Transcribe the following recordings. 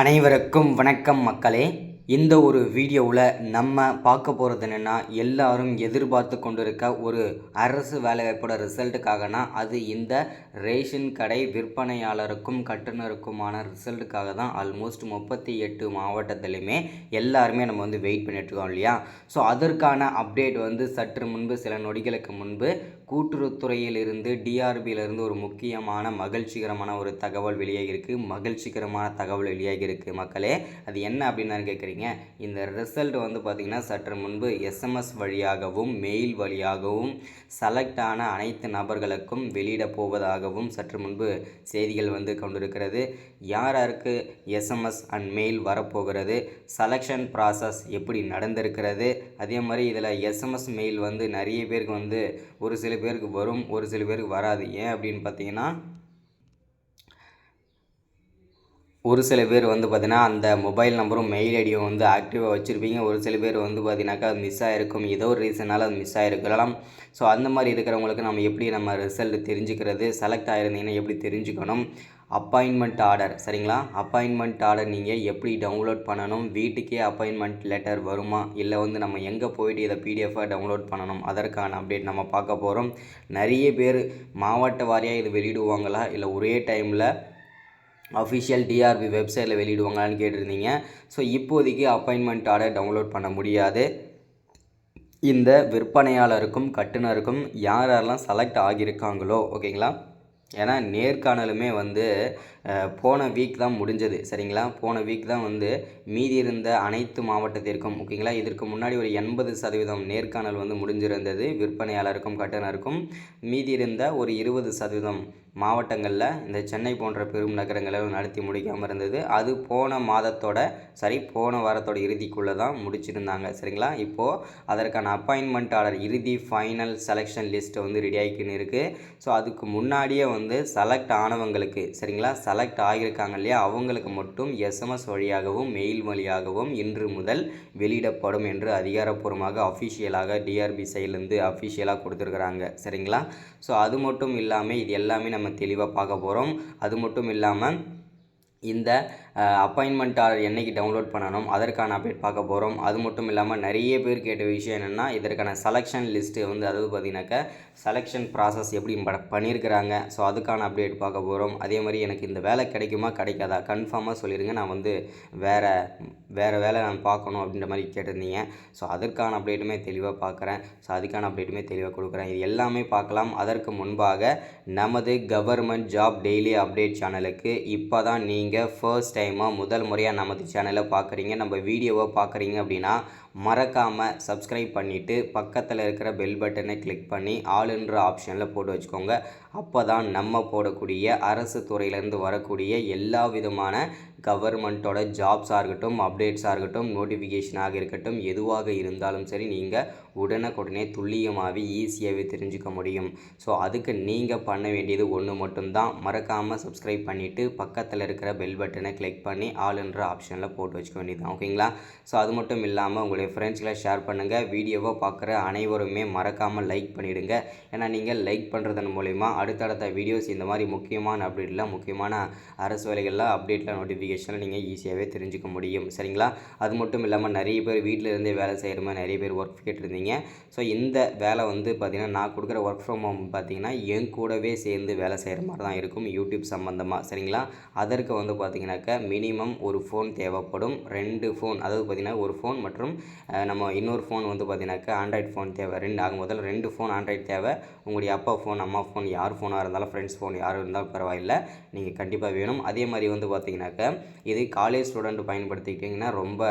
அனைவருக்கும் வணக்கம் மக்களே. இந்த ஒரு வீடியோவில் நம்ம பார்க்க போகிறது என்னென்னா, எல்லாரும் எதிர்பார்த்து கொண்டிருக்க ஒரு அரசு வேலைவாய்ப்போட ரிசல்ட்டுக்காகனா அது இந்த ரேஷன் கடை விற்பனையாளருக்கும் கட்டுனருக்குமான ரிசல்ட்டுக்காக தான். ஆல்மோஸ்ட் 38 மாவட்டத்திலையுமே எல்லாருமே நம்ம வெயிட் பண்ணிட்டுருக்கோம் இல்லையா. ஸோ அதற்கான அப்டேட் சற்று முன்பு சில நொடிகளுக்கு முன்பு கூட்டுறவுத்துறையிலிருந்து டிஆர்பியிலிருந்து ஒரு முக்கியமான மகிழ்ச்சிகரமான ஒரு தகவல் வெளியாகியிருக்கு. மகிழ்ச்சிகரமான தகவல் வெளியாகியிருக்கு மக்களே. அது என்ன அப்படின்னு கேட்குறீங்க. இந்த ரிசல்ட் பார்த்திங்கன்னா சற்று முன்பு எஸ்எம்எஸ் வழியாகவும் மெயில் வழியாகவும் செலக்ட் ஆன அனைத்து நபர்களுக்கும் வெளியிட போவதாகவும் சற்று முன்பு செய்திகள் கொண்டிருக்கிறது. யாருக்கு எஸ்எம்எஸ் அண்ட் மெயில் வரப்போகிறது, செலெக்ஷன் ப்ராசஸ் எப்படி நடந்திருக்கிறது, அதே மாதிரி இதில் எஸ்எம்எஸ் மெயில் நிறைய பேருக்கு ஒரு சில பேருக்கு வரும், ஒரு சில பேருக்கு வராது. ஏன் அப்படின்னு பார்த்தீங்கன்னா, ஒரு சில பேர் பார்த்திங்கன்னா அந்த மொபைல் நம்பரும் மெயில் ஐடியும் ஆக்டிவாக வச்சுருப்பீங்க. ஒரு சில பேர் பார்த்திங்கனாக்கா அது மிஸ் ஆகிருக்கும், ஏதோ ஒரு ரீசனால் அது மிஸ் ஆகிருக்கலாம். ஸோ அந்த மாதிரி இருக்கிறவங்களுக்கு நம்ம ரிசல்ட் தெரிஞ்சுக்கிறது, செலக்ட் ஆகிருந்தீங்கன்னா எப்படி தெரிஞ்சுக்கணும், அப்பாயின்மெண்ட் ஆர்டர் சரிங்களா. அப்பாயின்மெண்ட் ஆர்டர் நீங்கள் எப்படி டவுன்லோட் பண்ணணும், வீட்டுக்கே அப்பாயின்மெண்ட் லெட்டர் வருமா, இல்லை நம்ம எங்கே போய்ட்டு இதை பிடிஎஃபாக டவுன்லோட் பண்ணணும், அதற்கான அப்டேட் நம்ம பார்க்க போகிறோம். நிறைய பேர் மாவட்ட வாரியாக இது வெளியிடுவாங்களா, இல்லை ஒரே டைமில் அஃபிஷியல் டிஆர்பி வெப்சைட்டில் வெளியிடுவாங்களான்னு கேட்டிருந்தீங்க. ஸோ இப்போதைக்கு அப்பாயின்மெண்ட் ஆர்டர் டவுன்லோட் பண்ண முடியாது. இந்த விற்பனையாளருக்கும் கட்டுனருக்கும் யாரெல்லாம் செலக்ட் ஆகியிருக்காங்களோ ஓகேங்களா. ஏன்னா நேர்காணலுமே போன வீக் தான் முடிஞ்சது சரிங்களா. போன வீக் தான் மீதி இருந்த அனைத்து மாவட்டத்திற்கும் ஓகேங்களா. இதற்கு முன்னாடி ஒரு 80% நேர்காணல் முடிஞ்சிருந்தது விற்பனையாளருக்கும் கட்டுனருக்கும். மீதி இருந்த ஒரு 20% மாவட்டங்களில் இந்த சென்னை போன்ற பெரும் நகரங்களில் நடத்தி முடிக்காமல் இருந்தது. அது போன வாரத்தோட இறுதிக்குள்ளே தான் முடிச்சிருந்தாங்க சரிங்களா. இப்போது அதற்கான அப்பாயின்மெண்ட் ஆர்டர் இறுதி ஃபைனல் செலெக்ஷன் லிஸ்ட்டு ரெடி ஆகிக்கின்னு இருக்குது. ஸோ அதுக்கு முன்னாடியே செலக்ட் ஆனவங்களுக்கு சரிங்களா, செலக்ட் ஆகியிருக்காங்க இல்லையா, அவங்களுக்கு மட்டும் எஸ்எம்எஸ் வழியாகவும் மெயில் வழியாகவும் இன்று முதல் வெளியிடப்படும் என்று அதிகாரப்பூர்வமாக அஃபிஷியலாக டிஆர்பி சைட்லேருந்து அஃபிஷியலாக கொடுத்துருக்குறாங்க சரிங்களா. ஸோ அது மட்டும் இல்லாமல் இது எல்லாமே நம்ம தெளிவாக பார்க்க போகிறோம். அது மட்டும் இல்லாமல் இந்த அப்பாயின்மெண்ட் ஆர்டர் என்றைக்கு டவுன்லோட் பண்ணணும் அதற்கான அப்டேட் பார்க்க போகிறோம். அது மட்டும் இல்லாமல் நிறைய பேர் கேட்ட விஷயம் என்னென்னா, இதற்கான செலெக்ஷன் லிஸ்ட்டு அதாவது பார்த்திங்கனாக்கா செலெக்ஷன் ப்ராசஸ் எப்படி பண்ணியிருக்கிறாங்க. ஸோ அதுக்கான அப்டேட் பார்க்க போகிறோம். அதே மாதிரி எனக்கு இந்த வேலை கிடைக்குமா கிடைக்காதா கன்ஃபார்மாக சொல்லிடுங்க, நான் வேறு வேலை நான் பார்க்கணும் அப்படின்ற மாதிரி கேட்டிருந்தீங்க. ஸோ அதற்கான அப்டேட்டுமே தெளிவாக பார்க்குறேன். ஸோ அதுக்கான அப்டேட்டுமே தெளிவாக கொடுக்குறேன். இது எல்லாமே பார்க்கலாம். அதற்கு முன்பாக நமது கவர்மெண்ட் ஜாப் டெய்லி அப்டேட் சேனலுக்கு இப்போ தான் நீங்கள் ஃபர்ஸ்ட் டைமாக முதல் முறையாக நமது சேனலை பார்க்குறீங்க, நம்ம வீடியோவை பார்க்குறீங்க அப்படின்னா மறக்காமல் சப்ஸ்கிரைப் பண்ணிவிட்டு பக்கத்தில் இருக்கிற பெல் பட்டனை கிளிக் பண்ணி ஆளுன்ற ஆப்ஷனில் போட்டு வச்சுக்கோங்க. அப்போ தான் நம்ம போடக்கூடிய அரசு துறையிலேருந்து வரக்கூடிய எல்லா விதமான கவர்மெண்ட்டோட ஜாப்ஸாக இருக்கட்டும், அப்டேட்ஸாக இருக்கட்டும், நோட்டிஃபிகேஷனாக இருக்கட்டும், எதுவாக இருந்தாலும் சரி நீங்கள் உடனுக்குடனே துல்லியமாகவே ஈஸியாகவே தெரிஞ்சுக்க முடியும். ஸோ அதுக்கு நீங்கள் பண்ண வேண்டியது ஒன்று மட்டும்தான், மறக்காமல் சப்ஸ்கிரைப் பண்ணிவிட்டு பக்கத்தில் இருக்கிற பெல் பட்டனை கிளிக் பண்ணி ஆளுன்ற ஆப்ஷனில் போட்டு வச்சுக்க வேண்டியது ஓகேங்களா. ஸோ அது மட்டும் இல்லாமல் உங்களுடைய ஃப்ரெண்ட்ஸ்களை ஷேர் பண்ணுங்கள். வீடியோவை பார்க்குற அனைவருமே மறக்காமல் லைக் பண்ணிவிடுங்க. ஏன்னா நீங்கள் லைக் பண்ணுறதன் மூலிமா அடுத்தடுத்த வீடியோஸ் இந்த மாதிரி முக்கியமான அப்டேட்டில் முக்கியமான அரசு வேலைகளில் அப்டேட்டில் நோட்டிஃபிகேஷனில் நீங்கள் ஈஸியாகவே தெரிஞ்சுக்க முடியும் சரிங்களா. அது மட்டும் இல்லாமல் நிறைய பேர் வீட்டில் இருந்தே வேலை செய்கிற மாதிரி நிறைய பேர் ஒர்க் கேட்டிருந்தீங்க. ஸோ இந்த வேலை பார்த்திங்கன்னா நான் கொடுக்குற ஒர்க் ஃப்ரம் ஹோம் பார்த்திங்கன்னா என் கூடவே சேர்ந்து வேலை செய்கிற மாதிரி தான் இருக்கும் யூடியூப் சம்மந்தமாக சரிங்களா. அதற்கு பார்த்திங்கனாக்கா மினிமம் ஒரு ஃபோன் தேவைப்படும், 2 ஃபோன், அதாவது பார்த்திங்கன்னா ஒரு ஃபோன் மற்றும் நம்ம இன்னொரு ஃபோன் பார்த்திங்கனாக்கா ஆண்ட்ராய்டு ஃபோன் தேவை. முதல்ல 2 ஃபோன் ஆண்ட்ராய்டு தேவை. உங்களுடைய அப்பா ஃபோன், அம்மா ஃபோன், யார் ஃபோனாக இருந்தாலும், ஃப்ரெண்ட்ஸ் ஃபோன் யார் இருந்தாலும் பரவாயில்லை, நீங்கள் கண்டிப்பாக வேணும். அதே மாதிரி பார்த்திங்கனாக்கா இது காலேஜ் ஸ்டூடெண்ட் பயன்படுத்திக்கிட்டிங்கன்னா ரொம்ப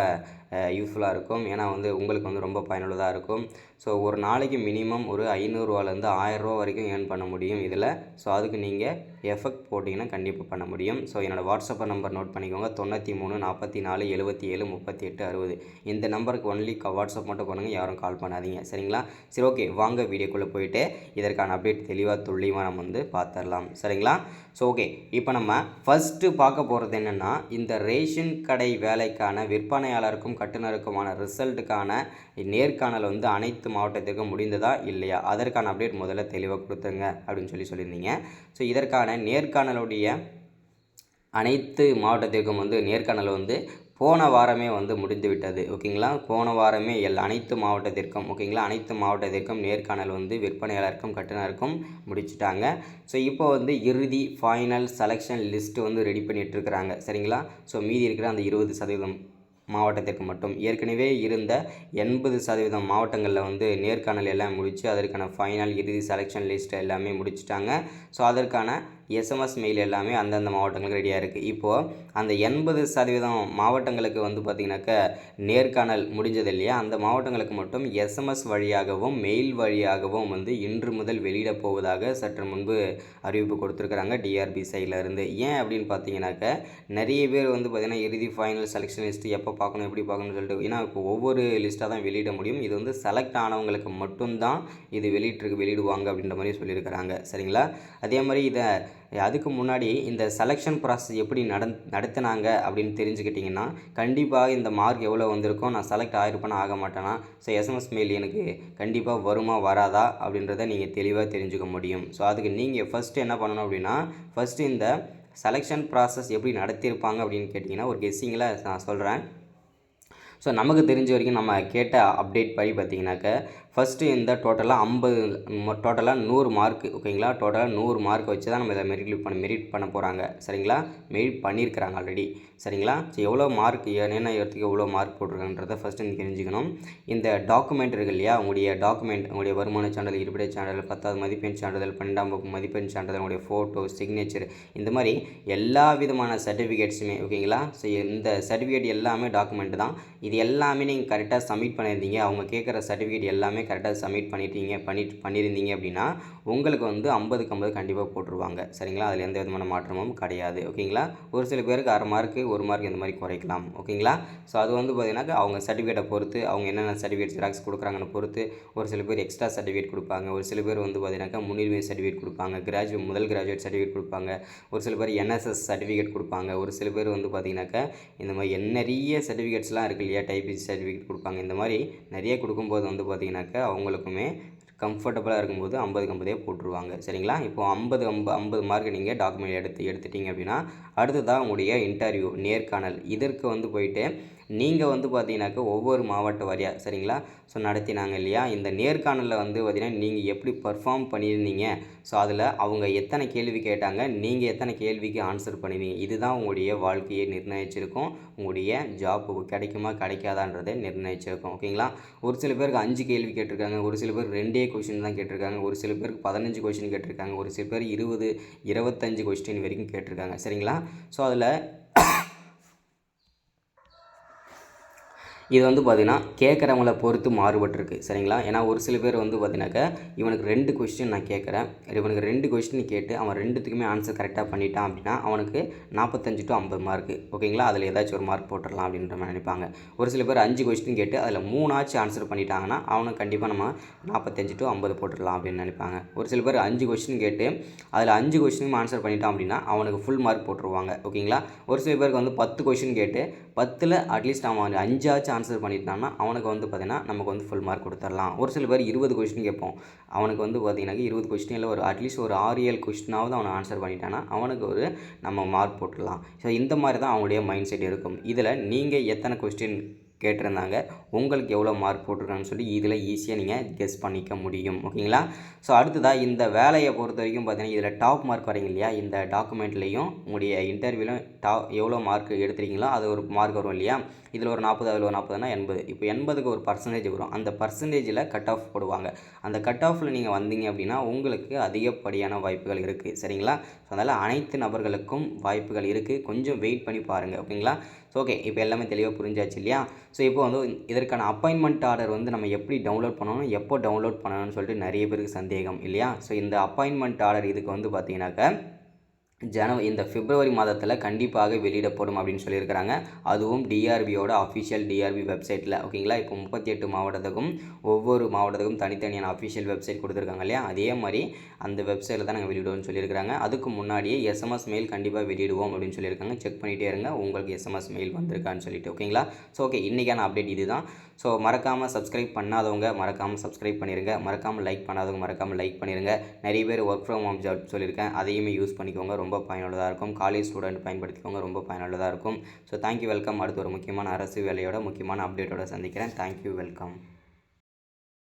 யூஸ்ஃபுல்லாக இருக்கும். ஏன்னா உங்களுக்கு ரொம்ப பயனுள்ளதாக இருக்கும். ஸோ ஒரு நாளைக்கு மினிமம் ஒரு 500ரூவாலேருந்து 1000 வரைக்கும் ஏர்ன் பண்ண முடியும் இதில். ஸோ அதுக்கு நீங்கள் எஃபெக்ட் போட்டிங்கன்னா கண்டிப்பாக பண்ண முடியும். ஸோ என்னோடய வாட்ஸ்அப் நம்பர் நோட் பண்ணிக்கோங்க, 93 44 77 38 60. இந்த நம்பருக்கு ஒன்லி வாட்ஸ்அப் மட்டும் பண்ணுங்கள், யாரும் கால் பண்ணாதீங்க சரிங்களா. சரி ஓகே, வாங்க வீடியோக்குள்ளே போயிட்டு இதற்கான அப்டேட் தெளிவாக துல்லியமாக நம்ம பார்த்துடலாம் சரிங்களா. ஸோ ஓகே, இப்போ நம்ம ஃபஸ்ட்டு பார்க்க போகிறது என்னென்னா, இந்த ரேஷன் கடை வேலைக்கான விற்பனையாளருக்கும் கட்டுனருக்குமான ரிசல்ட்டுக்கான நேர்காணல் அனைத்து மாவட்டத்திற்கும் முடிந்ததா இல்லையா, அதற்கான அப்டேட் முதல்ல தெளிவாக கொடுத்துருங்க அப்படின்னு சொல்லியிருந்தீங்க. ஸோ இதற்கான நேர்காணலுடைய அனைத்து மாவட்டத்திற்கும் வந்து நேர்காணல் வந்து போன வாரமே வந்து முடிந்து விட்டது. ஓகேங்களா, போன வாரமே அனைத்து மாவட்டத்திற்கும் ஓகேங்களா, அனைத்து மாவட்டத்திற்கும் நேர்காணல் வந்து விற்பனையாளருக்கும் கட்டுனருக்கும் முடிச்சுட்டாங்க. ஸோ இப்போ வந்து இறுதி ஃபைனல் செலெக்ஷன் லிஸ்ட்டு வந்து ரெடி பண்ணிகிட்ருக்குறாங்க. சரிங்களா, ஸோ மீதி இருக்கிற அந்த 20% மாவட்டத்திற்கு மட்டும் ஏற்கனவே இருந்த 80% மாவட்டங்களில் வந்து நேர்காணல் எல்லாம் முடித்து அதற்கான ஃபைனல் இறுதி செலெக்ஷன் லிஸ்ட் எல்லாமே முடிச்சுட்டாங்க. ஸோ அதற்கான எஸ்எம்எஸ் மெயில் எல்லாமே அந்தந்த மாவட்டங்களுக்கு ரெடியாக இருக்குது. இப்போது அந்த 80% மாவட்டங்களுக்கு வந்து பார்த்திங்கனாக்கா நேர்காணல் முடிஞ்சது இல்லையா, அந்த மாவட்டங்களுக்கு மட்டும் எஸ்எம்எஸ் வழியாகவும் மெயில் வழியாகவும் வந்து இன்று முதல் வெளியிட போவதாக சற்று முன்பு அறிவிப்பு கொடுத்துருக்குறாங்க டிஆர்பி சைட்லேருந்து. ஏன் அப்படின்னு பார்த்தீங்கன்னாக்கா நிறைய பேர் வந்து பார்த்திங்கன்னா இறுதி ஃபைனல் செலெக்ஷன் லிஸ்ட்டு எப்போ பார்க்கணும் எப்படி பார்க்கணும்னு சொல்லிட்டு, ஏன்னா இப்போ ஒவ்வொரு லிஸ்ட்டாக தான் வெளியிட முடியும். இது வந்து செலக்ட் ஆனவங்களுக்கு மட்டும்தான் இது வெளியிடுவாங்க அப்படின்ற மாதிரி சொல்லியிருக்கிறாங்க. சரிங்களா, அதே மாதிரி இதை அதுக்கு முன்னாடி இந்த செலெக்ஷன் ப்ராசஸ் எப்படி நடத்தினாங்க அப்படின்னு தெரிஞ்சுக்கிட்டிங்கன்னா கண்டிப்பாக இந்த மார்க் எவ்வளோ வந்திருக்கும், நான் செலக்ட் ஆகிருப்பேனா ஆக மாட்டேனா, ஸோ எஸ்எம்எஸ் மெயில் எனக்கு கண்டிப்பாக வருமா வராதா அப்படின்றத நீங்கள் தெளிவாக தெரிஞ்சுக்க முடியும். ஸோ அதுக்கு நீங்கள் ஃபஸ்ட்டு என்ன பண்ணணும் அப்படின்னா, ஃபஸ்ட்டு இந்த செலெக்ஷன் ப்ராசஸ் எப்படி நடத்தியிருப்பாங்க அப்படின்னு கேட்டிங்கன்னா ஒரு கெஸ்ஸிங்கில் நான் சொல்கிறேன். ஸோ நமக்கு தெரிஞ்ச வரைக்கும் நம்ம கேட்ட அப்டேட் படி பார்த்திங்கனாக்க ஃபஸ்ட்டு இந்த டோட்டலாக 100 மார்க்கு ஓகேங்களா, டோட்டலாக 100 மார்க் வச்சு தான் நம்ம இதை மெரிட் பண்ண போகிறாங்க. சரிங்களா, மெரிட் பண்ணியிருக்கிறாங்க ஆல்ரெடி. சரிங்களா, ஸோ எவ்வளோ மார்க் என்ன இடத்துக்கு எவ்வளோ மார்க் போட்டிருக்காங்கன்றதை ஃபஸ்ட்டு நீங்கள் தெரிஞ்சுக்கணும். இந்த டாக்குமெண்ட் இருக்கு இல்லையா, உங்களுடைய வருமான சான்றிதழ், இருப்பிட சான்றிதழ், 10வது மதிப்பெண் சான்றிதழ், 12ஆம் வகுப்பு மதிப்பெண் சான்றிதழ், உங்களுடைய ஃபோட்டோ, சிக்னேச்சர், இந்த மாதிரி எல்லா விதமான சர்டிஃபிகேட்ஸுமே ஓகேங்களா. ஸோ இந்த சர்டிஃபிகேட் எல்லாமே டாக்குமெண்ட் தான். இது எல்லாமே நீங்கள் கரெக்டாக சப்மிட் பண்ணியிருந்தீங்க, அவங்க கேட்குற சர்டிஃபிகேட் எல்லாமே கரெக்டாக சப்மிட் பண்ணியிருந்தீங்க அப்படின்னா உங்களுக்கு வந்து 50க்கு 50 கண்டிப்பாக போட்டுருவாங்க. சரிங்களா, அதில் எந்த விதமான மாற்றமும் கிடையாது. ஓகேங்களா, ஒரு சில பேருக்கு 1/2 மார்க்கு 1 மார்க் இந்த மாதிரி குறைக்கலாம். ஓகேங்களா, ஸோ அது வந்து பார்த்திங்கனாக்கா அவங்க சர்டிஃபிகேட்டை பொறுத்து, அவங்க என்னென்ன சர்டிஃபிகேட் ஜெராக்ஸ் கொடுக்குறாங்கன்னு பொறுத்து ஒரு சில பேர் எக்ஸ்ட்ரா சர்டிஃபிகேட் கொடுப்பாங்க, ஒரு சில பேர் வந்து பார்த்திங்கனாக்கா முன்னுரிமை சர்டிஃபிகேட் கொடுப்பாங்க, முதல் கிராஜுவேட் சர்டிஃபிகேட் கொடுப்பாங்க, ஒரு சில பேர் என்எஸ்எஸ் சர்டிஃபிகேட் கொடுப்பாங்க, ஒரு சில பேர் வந்து பார்த்திங்கனாக்கா இந்த மாதிரி நிறைய சர்டிஃபிகேட்ஸ்லாம் இருக்குது இல்லையா, டைபிஸ்ட் சர்டிஃபிகேட் கொடுப்பாங்க. இந்த மாதிரி நிறைய கொடுக்கும்போது வந்து பார்த்திங்கனாக்கா அவங்களுக்குமே கம்ஃபர்டபுளாக இருக்கும்போது 50க்கு 50 போட்டுருவாங்க. சரிங்களா, இப்போது 50 மார்க் நீங்கள் டாக்குமெண்ட் எடுத்துட்டீங்க அப்படின்னா அடுத்ததாக உங்களுடைய இன்டர்வியூ நேர்காணல் இதற்கு வந்து போயிட்டு நீங்கள் வந்து பார்த்தீங்கன்னாக்கா ஒவ்வொரு மாவட்ட வாரியாக சரிங்களா ஸோ நடத்தினாங்க இல்லையா, இந்த நேர்காணலில் வந்து பார்த்திங்கன்னா நீங்கள் எப்படி பர்ஃபார்ம் பண்ணியிருந்தீங்க, ஸோ அதில் அவங்க எத்தனை கேள்வி கேட்டாங்க, நீங்கள் எத்தனை கேள்விக்கு ஆன்சர் பண்ணியிருந்தீங்க, இதுதான் உங்களுடைய வாழ்க்கையை நிர்ணயிச்சிருக்கும், உங்களுடைய ஜாப் கிடைக்குமா கிடைக்காதான்றதை நிர்ணயிச்சிருக்கும். ஓகேங்களா, ஒரு சில பேருக்கு 5 கேள்வி கேட்டிருக்காங்க, ஒரு சில பேர் 2 கொஷின் தான் கேட்டிருக்காங்க, ஒரு சில பேருக்கு 15 கொஷின் கேட்டிருக்காங்க, ஒரு சில பேர் 20 25 கொஸ்டின் வரைக்கும் கேட்டிருக்காங்க. சரிங்களா, ஸோ அதில் இது வந்து பார்த்திங்கன்னா கேட்குறவங்கள பொறுத்து மாறுபட்டிருக்கு. சரிங்களா, ஏன்னா ஒரு சில பேர் வந்து பார்த்திங்கனாக்கா இவனுக்கு 2 கொஸ்டின் நான் கேட்குறேன், இவனுக்கு 2 கொஸ்டின் கேட்டு அவன் 2த்துக்குமே ஆன்சர் கரெக்டாக பண்ணிட்டான் அப்படின்னா அவனுக்கு 45 to 50 மார்க்கு ஓகேங்களா, அதில் ஏதாச்சும் ஒரு மார்க் போட்டுடலாம் அப்படின்ற மாதிரி நினைப்பாங்க. ஒரு சில பேர் 5 கொஸ்டின் கேட்டு அதில் 3 ஆன்சர் பண்ணிட்டாங்கன்னா அவனுக்கு கண்டிப்பாக நம்ம 45 to 50 போட்டுடலாம் அப்படின்னு நினைப்பாங்க. ஒரு சில பேர் 5 கொஸ்டின் கேட்டு அதில் 5 கொஸ்டினும் ஆன்சர் பண்ணிட்டான் அப்படின்னா அவனுக்கு ஃபுல் மார்க் போட்டுருவாங்க. ஓகேங்களா, ஒரு சில பேருக்கு வந்து 10 கொஸ்டின் கேட்டு 10ல் அட்லீஸ்ட் அவன் 5 ஆன்சர் பண்ணிட்டான்னா அவனுக்கு வந்து பார்த்திங்கன்னா நமக்கு வந்து ஃபுல் மார்க் கொடுத்துடலாம். ஒரு சில பேர் 20 கொஸ்டின் கேட்போம், அவனுக்கு வந்து பார்த்திங்கனாக்கா 20 கொஸ்டினில் ஒரு அட்லீஸ்ட் ஒரு 6-7 கொஸ்டினாவது அவனை ஆன்சர் பண்ணிட்டான்னா அவனுக்கு நம்ம மார்க் போட்டுடலாம். ஸோ இந்த மாதிரி தான் அவனுடைய மைண்ட் செட் இருக்கும். இதில் நீங்கள் எத்தனை கொஸ்டின் கேட்டிருந்தாங்க, உங்களுக்கு எவ்வளோ மார்க் போட்டிருக்காங்கன்னு சொல்லி இதில் ஈஸியாக நீங்கள் கெஸ் பண்ணிக்க முடியும். ஓகேங்களா, ஸோ அடுத்ததாக இந்த வேலையை பொறுத்த வரைக்கும் பார்த்தீங்கன்னா இதில் டாப் மார்க் வரீங்க இல்லையா, இந்த டாக்குமெண்ட்லேயும் உங்களுடைய இன்டர்வியூலையும் எவ்வளோ மார்க் எடுத்துருக்கீங்களோ அது ஒரு மார்க் வரும் இல்லையா, இதில் ஒரு 40 அதில் ஒரு 40னா 80, இப்போ 80க்கு ஒரு பர்சன்டேஜ் வரும், அந்த பர்சன்டேஜில் கட் ஆஃப் போடுவாங்க. அந்த கட் ஆஃபில் நீங்கள் வந்தீங்க அப்படின்னா உங்களுக்கு அதிகப்படியான வாய்ப்புகள் இருக்குது. சரிங்களா, ஸோ அதனால் அனைத்து நபர்களுக்கும் வாய்ப்புகள் இருக்குது, கொஞ்சம் வெயிட் பண்ணி பாருங்கள். ஓகேங்களா, ஸோ ஓகே, இப்போ எல்லாமே தெளிவாக புரிஞ்சாச்சு இல்லையா. ஸோ இப்போ வந்து இதற்கான அப்பாயின்மெண்ட் ஆர்டர் வந்து நம்ம எப்படி டவுன்லோட் பண்ணணும், எப்போ டவுன்லோட் பண்ணணும்னு சொல்லிட்டு நிறைய பேருக்கு சந்தேகம் இல்லையா. ஸோ இந்த அப்பாயின்மெண்ட் ஆர்டர் இதுக்கு வந்து பார்த்தீங்கன்னாக்கா இந்த பிப்ரவரி மாதத்தில் கண்டிப்பாக வெளியிடப்படும் அப்படின்னு சொல்லியிருக்கிறாங்க. அதுவும் டிஆர்பியோட அஃபிஷியல் டிஆர்பி வெப்சைட்டில். ஓகேங்களா, இப்போ 38 மாவட்டத்துக்கும் ஒவ்வொரு மாவட்டத்துக்கும் தனித்தனியான அஃபிஷியல் வெப்சைட் கொடுத்துருக்காங்க இல்லையா, அதே மாதிரி அந்த வெப்சைட்டில் தான் நாங்கள் வெளியிடுவோம்னு சொல்லியிருக்காங்க. அதுக்கு முன்னாடியே எஸ்எம்எஸ் மெயில் கண்டிப்பாக வெளியிடுவோம் அப்படின்னு சொல்லியிருக்காங்க. செக் பண்ணிகிட்டே இருங்க உங்களுக்கு எஸ்எம்எஸ் மெயில் வந்திருக்கான்னு சொல்லிட்டு. ஓகேங்களா, ஸோ ஓகே, இன்றைக்கான அப்டேட் இது தான். ஸோ மறக்காமல் சப்ஸ்கிரைப் பண்ணாதவங்க மறக்காமல் சப்ஸ்கிரைப் பண்ணிடுங்க, மறக்காமல் லைக் பண்ணாதவங்க மறக்காமல் லைக் பண்ணிடுங்க. நிறைய பேர் ஒர்க் ஃப்ரம் ஹோம் ஜாப் சொல்லியிருக்கேன், அதையுமே யூஸ் பண்ணிக்கோங்க, ரொம்ப பயனுள்ளதாக இருக்கும். காலேஜ் ஸ்டூடெண்ட் பயன்படுத்திக்கோங்க, ரொம்ப பயனுள்ளதாக இருக்கும். So thank you, welcome. அடுத்து ஒரு முக்கியமான அரசு வேலையோட முக்கியமான அப்டேட்டோட சந்திக்கிறேன். Thank you, welcome.